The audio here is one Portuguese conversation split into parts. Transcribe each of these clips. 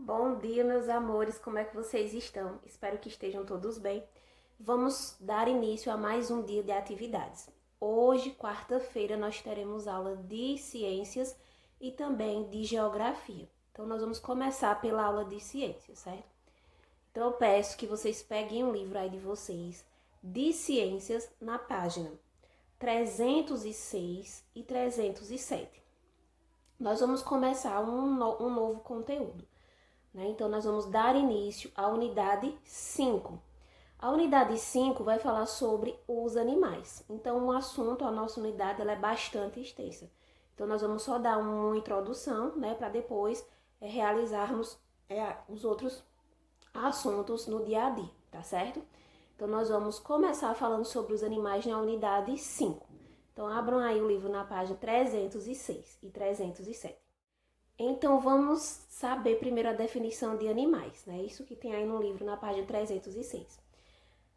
Bom dia, meus amores, como é que vocês estão? Espero que estejam todos bem. Vamos dar início a mais um dia de atividades. Hoje, quarta-feira, nós teremos aula de ciências e também de geografia. Então, nós vamos começar pela aula de ciências, certo? Então, eu peço que vocês peguem um livro aí de vocês de ciências na página 306 e 307. Nós vamos começar um novo conteúdo. Então, nós vamos dar início à unidade 5. A unidade 5 vai falar sobre os animais. Então, o assunto, a nossa unidade, ela é bastante extensa. Então, nós vamos só dar uma introdução, para depois realizarmos os outros assuntos no dia a dia, tá certo? Então, nós vamos começar falando sobre os animais na unidade 5. Então, abram aí o livro na página 306 e 307. Então, vamos saber primeiro a definição de animais, né? Isso que tem aí no livro, na página 306.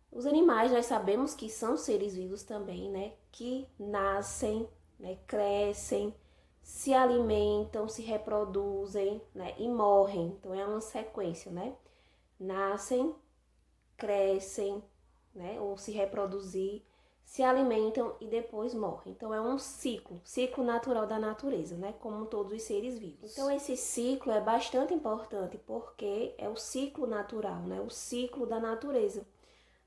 Os animais, nós sabemos que são seres vivos também, né? Que nascem, né? Crescem, se alimentam, se reproduzem, né? E morrem. Então, é uma sequência, né? Nascem, crescem, né? Ou se reproduzir, se alimentam e depois morrem. Então, é um ciclo natural da natureza, né? Como todos os seres vivos. Então, esse ciclo é bastante importante porque é o ciclo natural, né? O ciclo da natureza,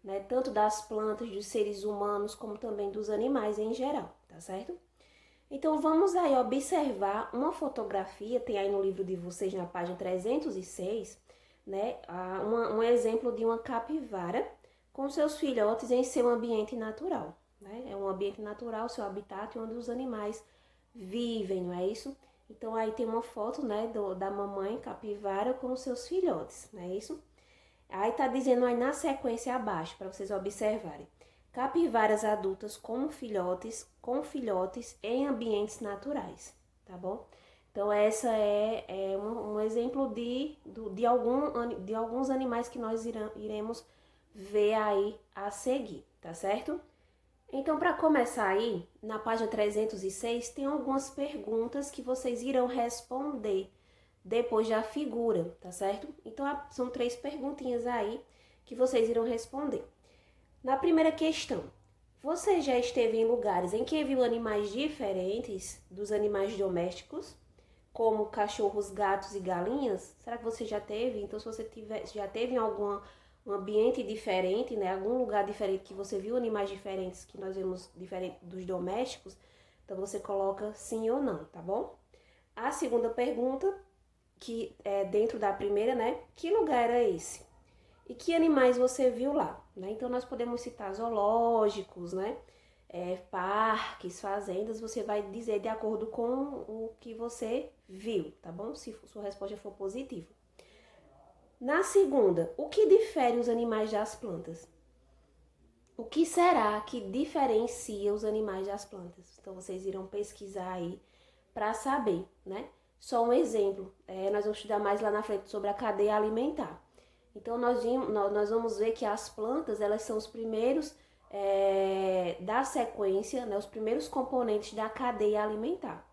né? Tanto das plantas, dos seres humanos, como também dos animais em geral, tá certo? Então, vamos aí observar uma fotografia, tem aí no livro de vocês, na página 306, né? Um exemplo de uma capivara com seus filhotes em seu ambiente natural, né? É um ambiente natural, seu habitat, onde os animais vivem, não é isso? Então, aí tem uma foto, né, da mamãe capivara com os seus filhotes, não é isso? Aí tá dizendo aí na sequência abaixo, para vocês observarem. Capivaras adultas com filhotes em ambientes naturais, tá bom? Então, essa é um exemplo de alguns animais que nós iremos ver aí a seguir, tá certo? Então, para começar aí, na página 306, tem algumas perguntas que vocês irão responder depois da figura, tá certo? Então, são 3 perguntinhas aí que vocês irão responder. Na primeira questão, você já esteve em lugares em que viu animais diferentes dos animais domésticos, como cachorros, gatos e galinhas? Será que você já teve? Então, se você já teve em um ambiente diferente, né, algum lugar diferente que você viu animais diferentes que nós vemos diferente dos domésticos, então você coloca sim ou não, tá bom? A segunda pergunta, que é dentro da primeira, né, que lugar era esse? E que animais você viu lá, né? Então, nós podemos citar zoológicos, né? Parques, fazendas, você vai dizer de acordo com o que você viu, tá bom? Se sua resposta for positiva. Na segunda, o que difere os animais das plantas? O que será que diferencia os animais das plantas? Então, vocês irão pesquisar aí para saber, né? Só um exemplo, nós vamos estudar mais lá na frente sobre a cadeia alimentar. Então, nós vamos ver que as plantas, elas são os primeiros da sequência, né, os primeiros componentes da cadeia alimentar.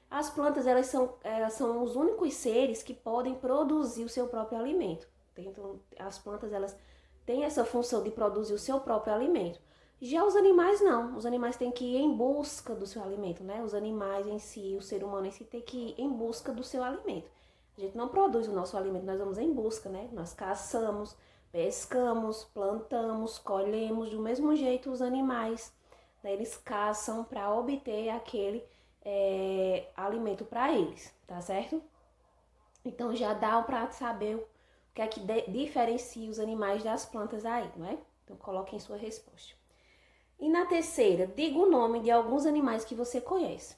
As plantas, elas são os únicos seres que podem produzir o seu próprio alimento. Então, as plantas, elas têm essa função de produzir o seu próprio alimento. Já os animais, não. Os animais têm que ir em busca do seu alimento, né? Os animais em si, o ser humano em si, tem que ir em busca do seu alimento. A gente não produz o nosso alimento, nós vamos em busca, né? Nós caçamos, pescamos, plantamos, colhemos. Do mesmo jeito, os animais, né, eles caçam para obter aquele alimento para eles, tá certo? Então, já dá para saber o que é que diferencia os animais das plantas aí, não é? Então, coloquem sua resposta. E na terceira, diga o nome de alguns animais que você conhece,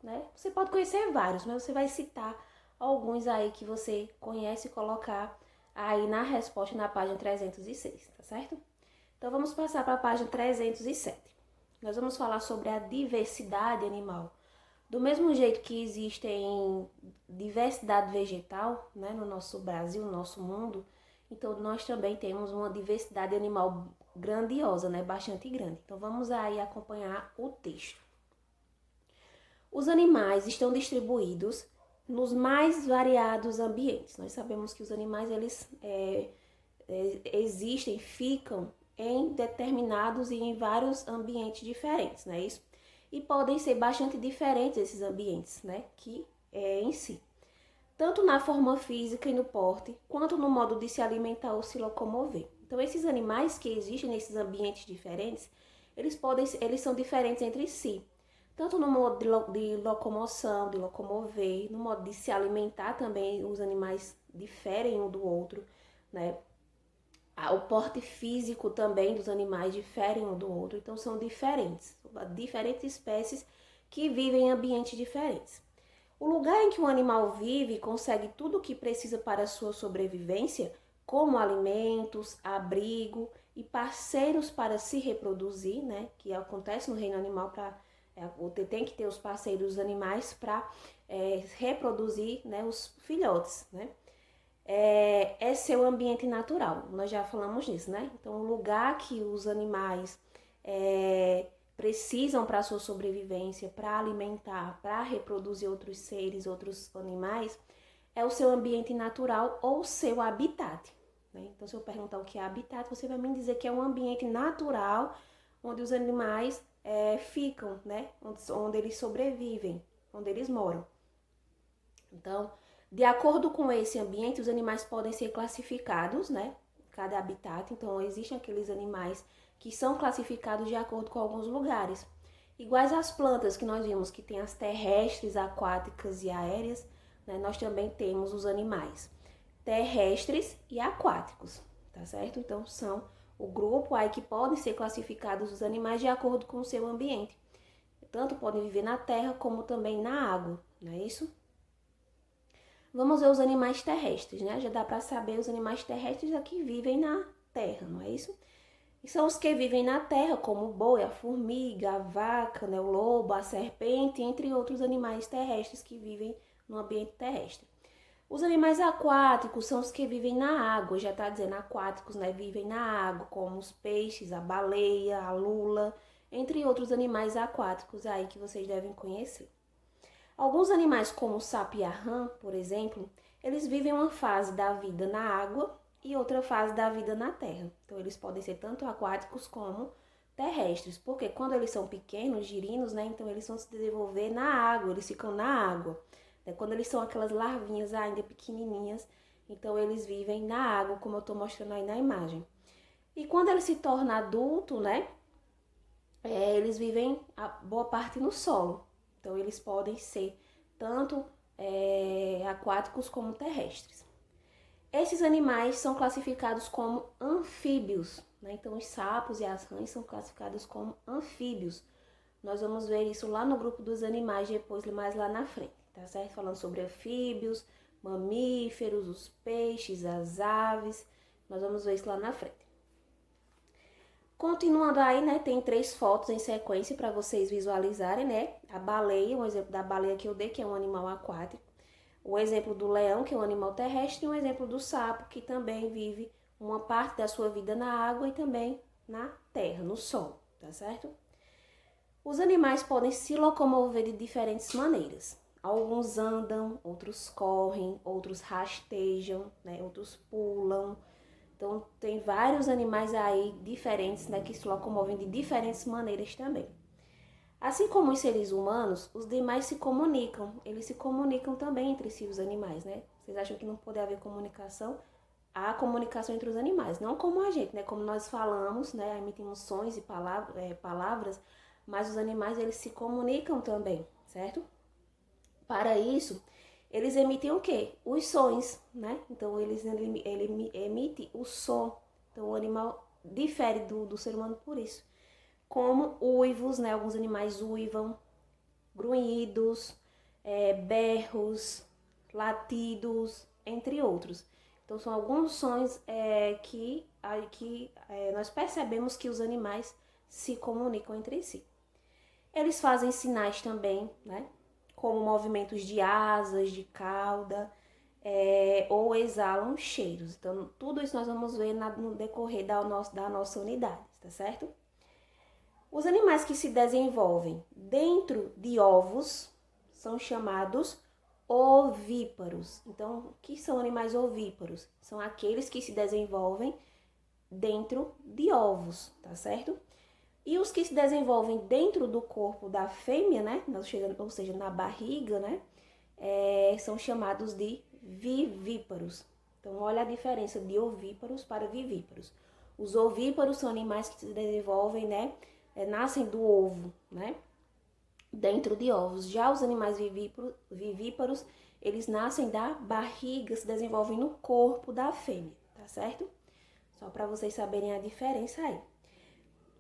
né? Você pode conhecer vários, mas você vai citar alguns aí que você conhece e colocar aí na resposta na página 306, tá certo? Então, vamos passar para a página 307. Nós vamos falar sobre a diversidade animal. Do mesmo jeito que existe diversidade vegetal, né, no nosso Brasil, no nosso mundo, então nós também temos uma diversidade animal grandiosa, né, bastante grande. Então vamos aí acompanhar o texto. Os animais estão distribuídos nos mais variados ambientes. Nós sabemos que os animais, eles existem, ficam em determinados e em vários ambientes diferentes, não é isso? E podem ser bastante diferentes esses ambientes, né, que em si. Tanto na forma física e no porte, quanto no modo de se alimentar ou se locomover. Então, esses animais que existem nesses ambientes diferentes, eles são diferentes entre si. Tanto no modo de locomoção, de locomover, no modo de se alimentar também, os animais diferem um do outro, né? O porte físico também dos animais diferem um do outro, então são diferentes espécies que vivem em ambientes diferentes. O lugar em que o animal vive consegue tudo o que precisa para a sua sobrevivência, como alimentos, abrigo e parceiros para se reproduzir, né? Que acontece no reino animal, tem que ter os parceiros dos animais para reproduzir, né, os filhotes, né? É seu ambiente natural, nós já falamos nisso, né? Então, o lugar que os animais precisam para a sua sobrevivência, para alimentar, para reproduzir outros seres, outros animais, é o seu ambiente natural ou seu habitat, né? Então, se eu perguntar o que é habitat, você vai me dizer que é um ambiente natural onde os animais ficam, né? Onde eles sobrevivem, onde eles moram. Então, de acordo com esse ambiente, os animais podem ser classificados, né? Cada habitat. Então, existem aqueles animais que são classificados de acordo com alguns lugares. Iguais às plantas que nós vimos, que tem as terrestres, aquáticas e aéreas, né? Nós também temos os animais terrestres e aquáticos, tá certo? Então, são o grupo aí que podem ser classificados os animais de acordo com o seu ambiente. Tanto podem viver na terra como também na água, não é isso? Vamos ver os animais terrestres, né? Já dá para saber os animais terrestres aqui vivem na terra, não é isso? E são os que vivem na terra, como o boi, a formiga, a vaca, né? O lobo, a serpente, entre outros animais terrestres que vivem no ambiente terrestre. Os animais aquáticos são os que vivem na água, já está dizendo aquáticos, né? Vivem na água, como os peixes, a baleia, a lula, entre outros animais aquáticos aí que vocês devem conhecer. Alguns animais, como o sapo e a rã, por exemplo, eles vivem uma fase da vida na água e outra fase da vida na terra. Então, eles podem ser tanto aquáticos como terrestres, porque quando eles são pequenos, girinos, né, então eles vão se desenvolver na água, eles ficam na água. Quando eles são aquelas larvinhas ainda pequenininhas, então eles vivem na água, como eu estou mostrando aí na imagem. E quando ele se torna adulto, né, eles vivem a boa parte no solo. Então, eles podem ser tanto aquáticos como terrestres. Esses animais são classificados como anfíbios, né? Então, os sapos e as rãs são classificados como anfíbios. Nós vamos ver isso lá no grupo dos animais, depois mais lá na frente, tá certo? Falando sobre anfíbios, mamíferos, os peixes, as aves. Nós vamos ver isso lá na frente. Continuando aí, né, tem 3 fotos em sequência para vocês visualizarem, né? A baleia, um exemplo da baleia que eu dei, que é um animal aquático. O exemplo do leão, que é um animal terrestre. E um exemplo do sapo, que também vive uma parte da sua vida na água e também na terra, no solo, tá certo? Os animais podem se locomover de diferentes maneiras. Alguns andam, outros correm, outros rastejam, né? Outros pulam. Então, tem vários animais aí diferentes, né, que se locomovem de diferentes maneiras também. Assim como os seres humanos, os demais se comunicam. Eles se comunicam também entre si, os animais, né? Vocês acham que não pode haver comunicação? Há comunicação entre os animais, não como a gente, né? Como nós falamos, né? Emitimos sons e palavras, mas os animais, eles se comunicam também, certo? Para isso, eles emitem o quê? Os sons, né? Então, ele emite o som. Então, o animal difere do ser humano por isso. Como uivos, né? Alguns animais uivam, grunhidos, berros, latidos, entre outros. Então, são alguns sons que nós percebemos que os animais se comunicam entre si. Eles fazem sinais também, né? Como movimentos de asas, de cauda, ou exalam cheiros. Então, tudo isso nós vamos ver no decorrer da nossa unidade, tá certo? Os animais que se desenvolvem dentro de ovos são chamados ovíparos. Então, o que são animais ovíparos? São aqueles que se desenvolvem dentro de ovos, tá certo? E os que se desenvolvem dentro do corpo da fêmea, né? Ou seja, na barriga, né? São chamados de vivíparos. Então, olha a diferença de ovíparos para vivíparos. Os ovíparos são animais que se desenvolvem, né? Nascem do ovo, né? Dentro de ovos. Já os animais vivíparos, eles nascem da barriga, se desenvolvem no corpo da fêmea, tá certo? Só para vocês saberem a diferença aí.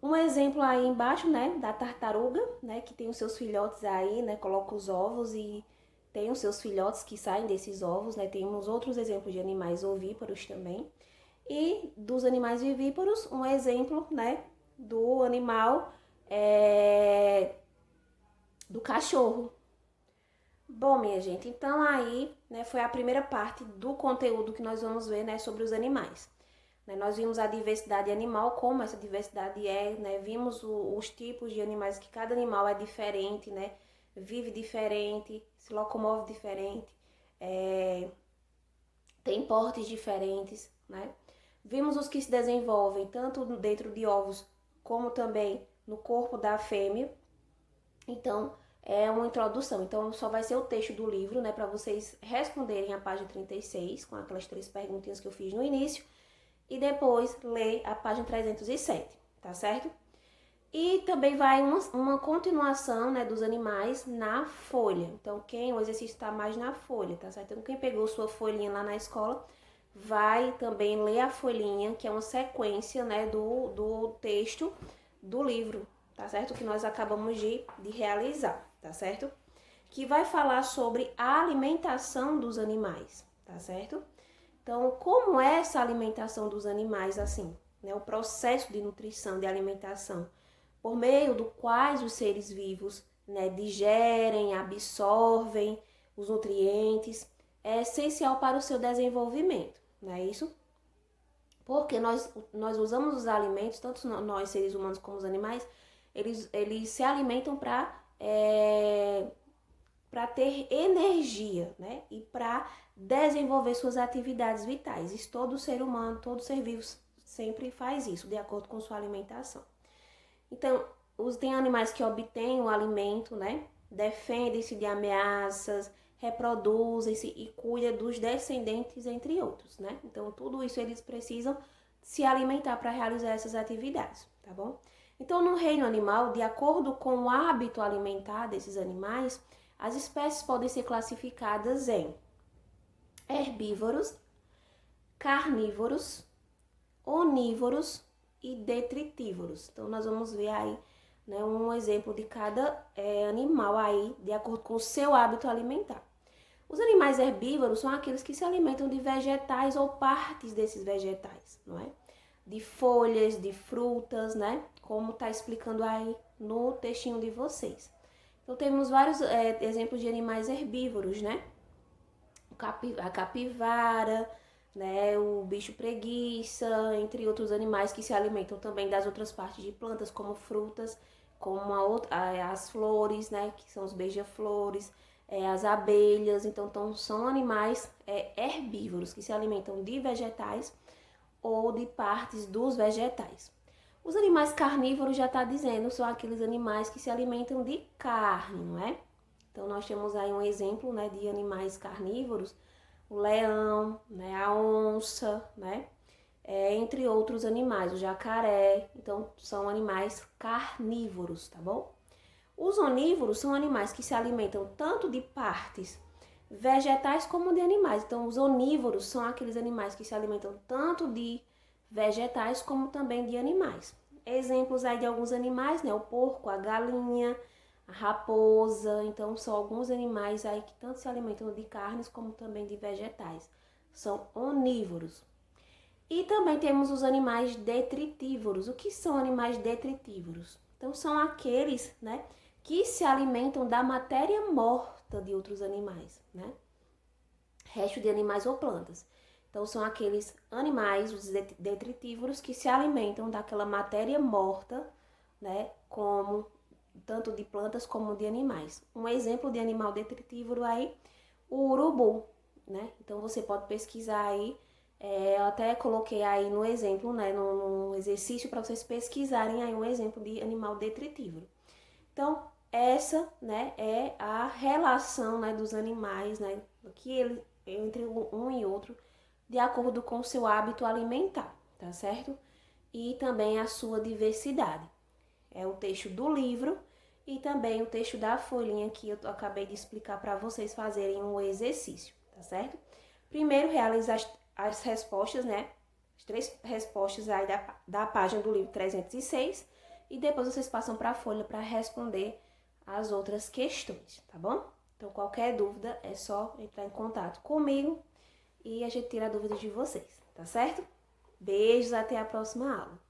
Um exemplo aí embaixo, né, da tartaruga, né, que tem os seus filhotes aí, né, coloca os ovos e tem os seus filhotes que saem desses ovos, né, temos outros exemplos de animais ovíparos também. E dos animais vivíparos, um exemplo, né, do animal do cachorro. Bom, minha gente, então aí, né, foi a primeira parte do conteúdo que nós vamos ver, né, sobre os animais. Nós vimos a diversidade animal, como essa diversidade né? Vimos os tipos de animais, que cada animal é diferente, né? Vive diferente, se locomove diferente, tem portes diferentes, né? Vimos os que se desenvolvem tanto dentro de ovos, como também no corpo da fêmea. Então, é uma introdução. Então, só vai ser o texto do livro, né? Para vocês responderem a página 36, com aquelas 3 perguntinhas que eu fiz no início. E depois ler a página 307, tá certo? E também vai uma continuação, né, dos animais na folha. Então, o exercício está mais na folha, tá certo? Então, quem pegou sua folhinha lá na escola, vai também ler a folhinha, que é uma sequência, né, do texto do livro, tá certo? Que nós acabamos de realizar, tá certo? Que vai falar sobre a alimentação dos animais, tá certo? Então, como é essa alimentação dos animais assim, né? O processo de nutrição, de alimentação, por meio do quais os seres vivos, né, digerem, absorvem os nutrientes, é essencial para o seu desenvolvimento, não é isso? Porque nós usamos os alimentos, tanto nós seres humanos como os animais, eles se alimentam para ter energia, né? E para desenvolver suas atividades vitais. Isso todo ser humano, todo ser vivo sempre faz isso, de acordo com sua alimentação. Então, tem animais que obtêm o alimento, né? Defendem-se de ameaças, reproduzem-se e cuidam dos descendentes, entre outros, né? Então, tudo isso eles precisam se alimentar para realizar essas atividades, tá bom? Então, no reino animal, de acordo com o hábito alimentar desses animais, as espécies podem ser classificadas em herbívoros, carnívoros, onívoros e detritívoros. Então, nós vamos ver aí, né, um exemplo de cada animal aí, de acordo com o seu hábito alimentar. Os animais herbívoros são aqueles que se alimentam de vegetais ou partes desses vegetais, não é? De folhas, de frutas, né? Como está explicando aí no textinho de vocês. Então, temos vários exemplos de animais herbívoros, né? A capivara, né? O bicho preguiça, entre outros animais que se alimentam também das outras partes de plantas, como frutas, como as flores, né? Que são os beija-flores, as abelhas. Então, são animais herbívoros que se alimentam de vegetais ou de partes dos vegetais. Os animais carnívoros, já está dizendo, são aqueles animais que se alimentam de carne, não é? Então, nós temos aí um exemplo, né, de animais carnívoros, o leão, né, a onça, né, entre outros animais, o jacaré. Então, são animais carnívoros, tá bom? Os onívoros são animais que se alimentam tanto de partes vegetais como de animais. Então, os onívoros são aqueles animais que se alimentam tanto de vegetais como também de animais. Exemplos aí de alguns animais, né? O porco, a galinha, a raposa. Então, são alguns animais aí que tanto se alimentam de carnes como também de vegetais. São onívoros. E também temos os animais detritívoros. O que são animais detritívoros? Então, são aqueles, né, que se alimentam da matéria morta de outros animais, né? Resto de animais ou plantas. Então, são aqueles animais, os detritívoros, que se alimentam daquela matéria morta, né? Como tanto de plantas como de animais. Um exemplo de animal detritívoro aí, o urubu, né? Então você pode pesquisar aí, eu até coloquei aí no exemplo, né, no exercício para vocês pesquisarem aí um exemplo de animal detritívoro. Então, essa, né, é a relação, né, dos animais, né, que ele entre um e outro, de acordo com o seu hábito alimentar, tá certo? E também a sua diversidade. É o texto do livro e também o texto da folhinha que eu acabei de explicar para vocês fazerem um exercício, tá certo? Primeiro, realize as respostas, né? As 3 respostas aí da página do livro 306 e depois vocês passam para a folha para responder as outras questões, tá bom? Então, qualquer dúvida é só entrar em contato comigo e a gente tira a dúvida de vocês, tá certo? Beijos, até a próxima aula.